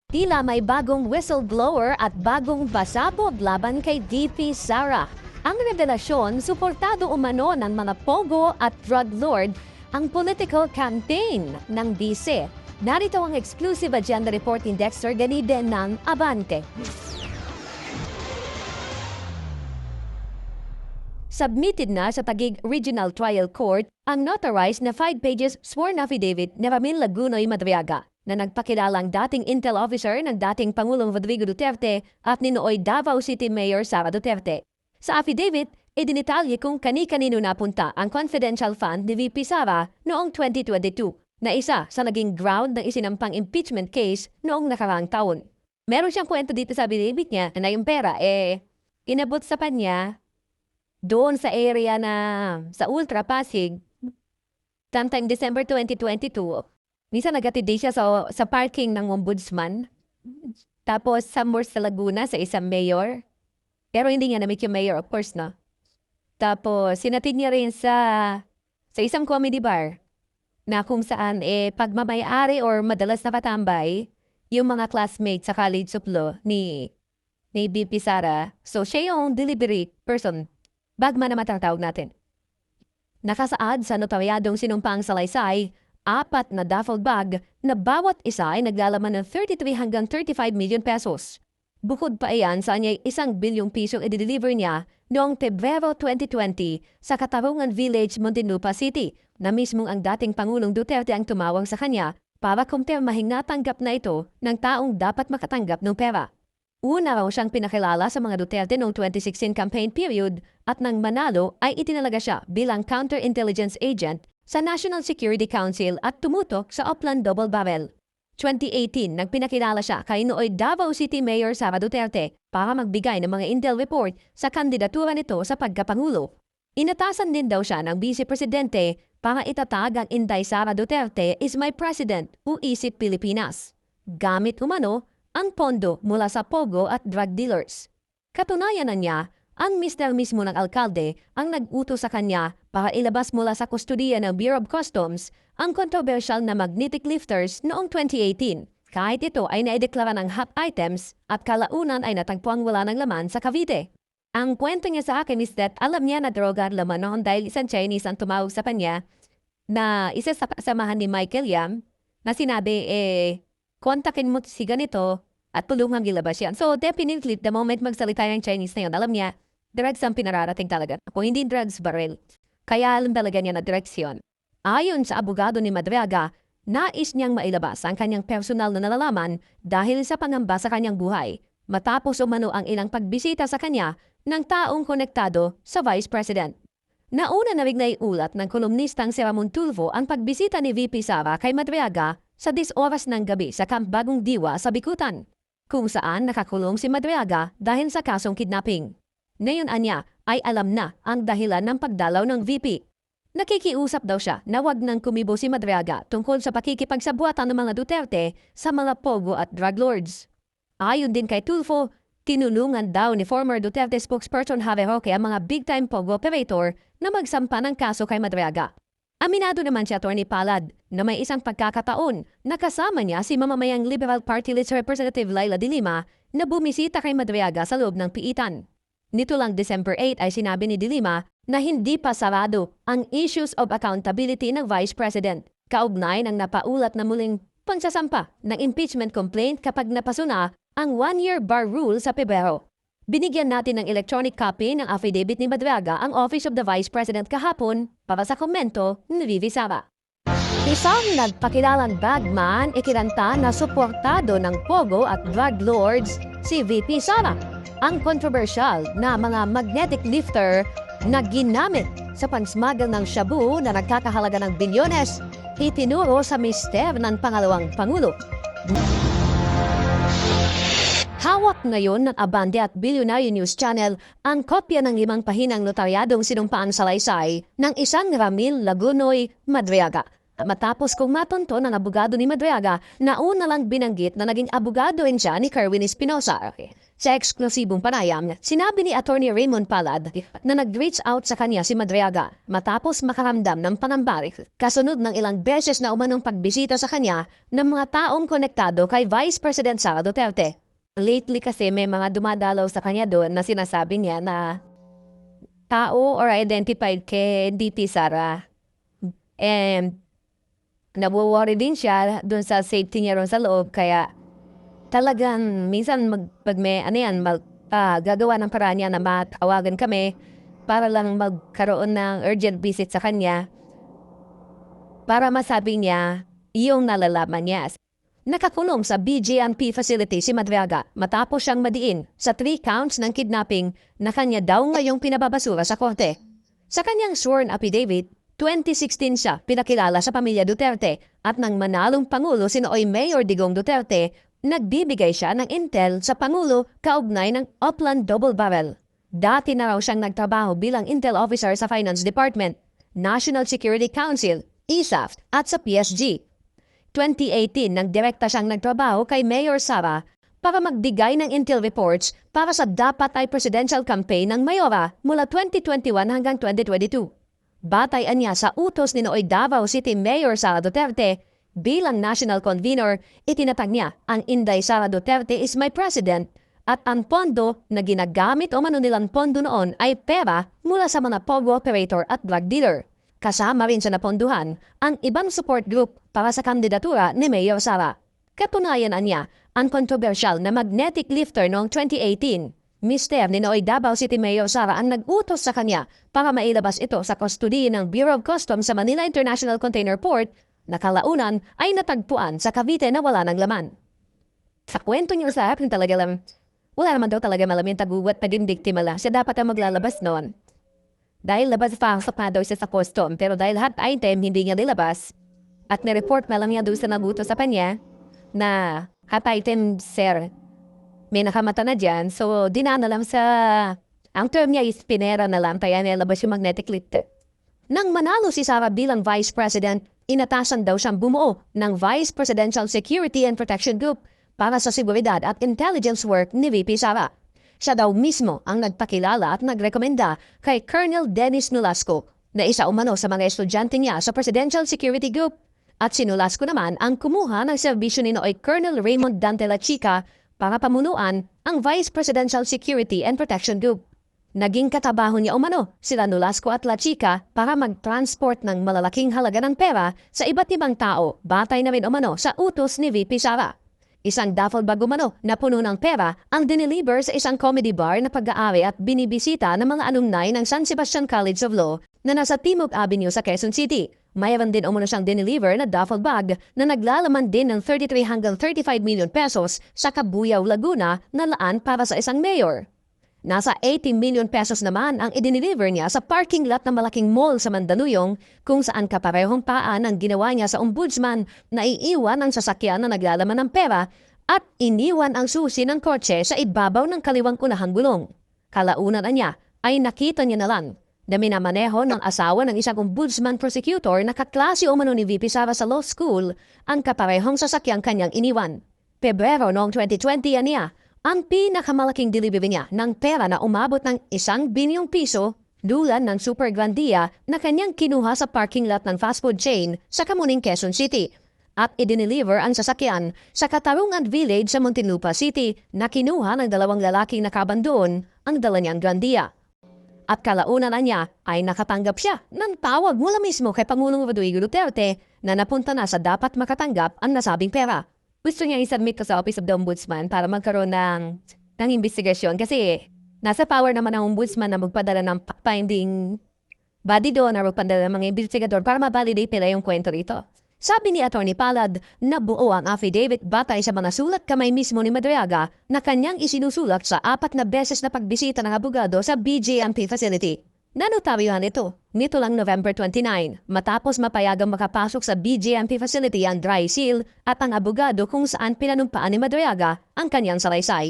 Tila may bagong whistleblower at bagong basabog laban kay VP Sara. Ang revelasyon, suportado umano ng mga pogo at drug lord ang political campaign ng DC. Narito ang exclusive agenda report ni Dexter Ganide ng Abante. Submitted na sa Taguig Regional Trial Court ang notarized na 5 pages sworn affidavit ni Ramil Lagunoy Madriaga na nagpakilalang dating intel officer ng dating Pangulong Rodrigo Duterte at ni nooy Davao City Mayor Sara Duterte. Sa affidavit, idinitalye kung kani-kanino napunta ang confidential fund ni VP Sara noong 2022 na isa sa naging ground ng isinampang impeachment case noong nakaraang taon. Meron siyang kwento dito sa affidavit niya na yung pera inabot sa kanya doon sa area na sa Ultra Pasig sometime December 2022. Minsan nagatid din siya sa parking ng ombudsman. Tapos somewhere sa Laguna sa isang mayor. Pero hindi niya na-meet yung mayor, of course, no? Tapos sinatid niya rin sa isang comedy bar na kung saan pagmamayari or madalas na katambay yung mga classmates sa College of Law ni VP Sara. So siya yung delivery person. Bagman na matatawag natin. Nakasaad sa notaryadong sinumpang salaysay, 4 na duffel bag na bawat isa ay naglalaman ng 33 hanggang 35 million pesos. Bukod pa iyan sa anya'y 1 bilyong pisong i-deliver niya noong Pebrero 2020 sa Katarungan Village, Muntinlupa City na mismong ang dating Pangulong Duterte ang tumawag sa kanya para kumpirmahing natanggap na ito ng taong dapat makatanggap ng pera. Una raw siyang pinakilala sa mga Duterte noong 2016 campaign period at nang manalo ay itinalaga siya bilang counterintelligence agent sa National Security Council at tumutok sa Oplan Double Barrel. 2018, nagpinakilala siya kay nooy Davao City Mayor Sara Duterte para magbigay ng mga intel report sa kandidatura nito sa pagkapangulo. Inatasan din daw siya ng Vice Presidente para itatag ang Inday Sara Duterte is my president o Isip Pilipinas. Gamit umano ang pondo mula sa pogo at drug dealers. Katunayan na niya, ang mister mismo ng alkalde ang nag-utos sa kanya para ilabas mula sa kustudiya ng Bureau of Customs ang controversial na magnetic lifters noong 2018. Kahit ito ay naideklara ng hot items at kalaunan ay natagpuang wala ng laman sa Cavite. Ang kwento niya sa akin is that alam niya na droga at laman noon dahil isang Chinese ang tumawag sa kanya na isa sa kasamahan ni Michael Yam na sinabi kontakin mo si ganito at tulungang ilabas yan. So definitely, the moment magsalita yung Chinese na yun, alam niya, drugs ang pinararating talaga. Kung hindi drugs, barrel. Kaya alam talaga niya na drugs yun. Ayon sa abogado ni Madriaga, nais niyang mailabas ang kanyang personal na nalalaman dahil sa pangamba sa kanyang buhay, matapos umano ang ilang pagbisita sa kanya ng taong konektado sa Vice President. Nauna na ring naiulat ng kolumnistang si Ramon Tulfo ang pagbisita ni VP Sara kay Madriaga sa 10 oras ng gabi sa Camp Bagong Diwa sa Bikutan, kung saan nakakulong si Madriaga dahil sa kasong kidnapping. Ngayon anya ay alam na ang dahilan ng pagdalaw ng VP. Nakikiusap daw siya na wag nang kumibo si Madriaga tungkol sa pakikipagsabuatan ng mga Duterte sa mga pogo at drug lords. Ayon din kay Tulfo, tinulungan daw ni former Duterte spokesperson Javi Roque ang mga big-time pogo operator na magsampa ng kaso kay Madriaga. Aminado naman si Atty. Palad na may isang pagkakataon na kasama niya si mamamayang Liberal Party List Representative Laila de Lima na bumisita kay Madriaga sa loob ng piitan. Nito lang December 8 ay sinabi ni de Lima na hindi pa sarado ang issues of accountability ng Vice President, kaugnay ng napaulat na muling pagsasampa ng impeachment complaint kapag napasuna ang 1-year bar rule sa Pebrero. Binigyan natin ng electronic copy ng affidavit ni Madriaga ang Office of the Vice President kahapon para sa komento ni VP Sara. Isang nagpakilalang bagman ikiranta na suportado ng pogo at drug lords si VP Sara. Ang controversial na mga magnetic lifter na ginamit sa pansmuggle ng shabu na nagkakahalaga ng bilyones, itinuro sa mister ng pangalawang Pangulo. Hawak ngayon ng Abante at Billionaire News Channel ang kopya ng 5 pahinang notaryadong sinumpaan salaysay ng isang Ramil Lagunoy Madriaga. Matapos kong matunto ng abogado ni Madriaga, nauna lang binanggit na naging abogado rin siya ni Kerwin Espinosa. Sa eksklusibong panayam, sinabi ni Attorney Raymond Palad na nag-reach out sa kanya si Madriaga matapos makaramdam ng panambari kasunod ng ilang beses na umanong pagbisita sa kanya ng mga taong konektado kay Vice President Sara Duterte. Lately kasi may mga dumadalaw sa kanya doon na sinasabi niya na tao or identified kay DP Sara. And nawo-worry din siya doon sa safety niya ron sa loob, kaya talagang minsan gagawa ng paraan niya na matawagan kami para lang magkaroon ng urgent visit sa kanya para masabi niya yung nalalaman niya. Nakakulong sa BJMP facility si Madriaga matapos siyang madiin sa 3 counts ng kidnapping na kanya daw ngayong pinababasura sa korte. Sa kanyang sworn affidavit, 2016 siya pinakilala sa pamilya Duterte at nang manalong Pangulo si Noy Mayor Digong Duterte, nagbibigay siya ng intel sa Pangulo kaugnay ng Upland Double Barrel. Dati na raw siyang nagtrabaho bilang intel officer sa Finance Department, National Security Council, ISAF at sa PSG. 2018 nang direkta siyang nagtrabaho kay Mayor Sara para magbigay ng intel reports para sa dapat ay presidential campaign ng Mayora mula 2021 hanggang 2022. Batayan niya sa utos ni Nooy Davao City Mayor Sara Duterte bilang national convener, itinatag niya ang Inday Sara Duterte is my president at ang pondo na ginagamit o nilang pondo noon ay pera mula sa mga pogo operator at drug dealer. Kasama rin sa naponduhan ang ibang support group para sa kandidatura ni Mayor Sara. Katunayan niya ang kontrobersyal na magnetic lifter noong 2018. Mister ni Nooy Davao City Mayor Sara ang nag-utos sa kanya para mailabas ito sa kustodiya ng Bureau of Customs sa Manila International Container Port na kalaunan ay natagpuan sa Cavite na wala ng laman. Sa kwento niya sa akin talaga lang, wala naman daw talaga malamin taguwat pa din biktima lang siya dapat ang maglalabas noon. Dahil labas pa daw siya sa custom pero dahil hot item hindi niya nilabas at nireport na lang niya doon sa nagutos sa kanya na hot item sir, may nakamata na dyan, so dinaan na lang sa, ang term niya is pinera na lang, kaya nilabas yung magnetic lifter. Nang manalo si Sara bilang Vice President, inatasan daw siyang bumuo ng Vice Presidential Security and Protection Group para sa seguridad at intelligence work ni VP Sara. Siya daw mismo ang nagpakilala at nagrekomenda kay Colonel Dennis Nolasco na isa umano sa mga estudyante niya sa Presidential Security Group. At si Nolasco naman ang kumuha ng serbisyo ni Nooy Colonel Raymond Dante La Chica para pamunuan ang Vice Presidential Security and Protection Group. Naging katabaho niya umano sila Nolasco at La Chica para mag-transport ng malalaking halaga ng pera sa iba't ibang tao, batay na rin umano sa utos ni VP Sara. Isang duffel bag umano na puno ng pera ang dineliver sa isang comedy bar na pag-aari at binibisita ng mga alumni ng San Sebastian College of Law na nasa Timog Avenue sa Quezon City. Mayroon din umano siyang dineliver na duffel bag na naglalaman din ng 33 hanggang 35 million pesos sa Cabuyao, Laguna na laan para sa isang mayor. Nasa 80 million pesos naman ang idineliver niya sa parking lot ng malaking mall sa Mandaluyong kung saan kaparehong paan ang ginawa niya sa ombudsman na iiwan ang sasakyan na naglalaman ng pera at iniwan ang susi ng kotse sa ibabaw ng kaliwang unahang gulong. Kalaunan niya ay nakita niya na lang na minamaneho ng asawa ng isang ombudsman prosecutor na kaklase umano ni VP Sara sa law school ang kaparehong sasakyang kanyang iniwan. Pebrero noong 2020 niya, ang pinakamalaking delivery niya ng pera na umabot ng 1 bilyong piso dulan ng Super Grandia na kanyang kinuha sa parking lot ng fast food chain sa Kamuning, Quezon City. At idineliver ang sasakyan sa Katarungan Village sa Muntinlupa City na kinuha ng 2 lalaking nakabandoon ang dala niyang Grandia. At kalaunan niya ay nakatanggap siya ng tawag mula mismo kay Pangulong Rodrigo Duterte na napunta na sa dapat makatanggap ang nasabing pera. Gusto niya isubmit ko sa Office of the Ombudsman para magkaroon ng investigasyon kasi nasa power naman ng Ombudsman na magpadala ng finding body doon na magpadala ng mga investigador para mabalidate nila yung kwento rito. Sabi ni Atty. Palad na buo ang affidavit batay sa mga sulat kamay mismo ni Madriaga na kanyang isinusulat sa 4 na beses na pagbisita ng abogado sa BJMP facility. Nanotaryohan ito nito lang November 29 matapos mapayagang makapasok sa BJMP facility ang dry seal at ang abogado kung saan pinanumpaan ni Madriaga ang kanyang salaysay.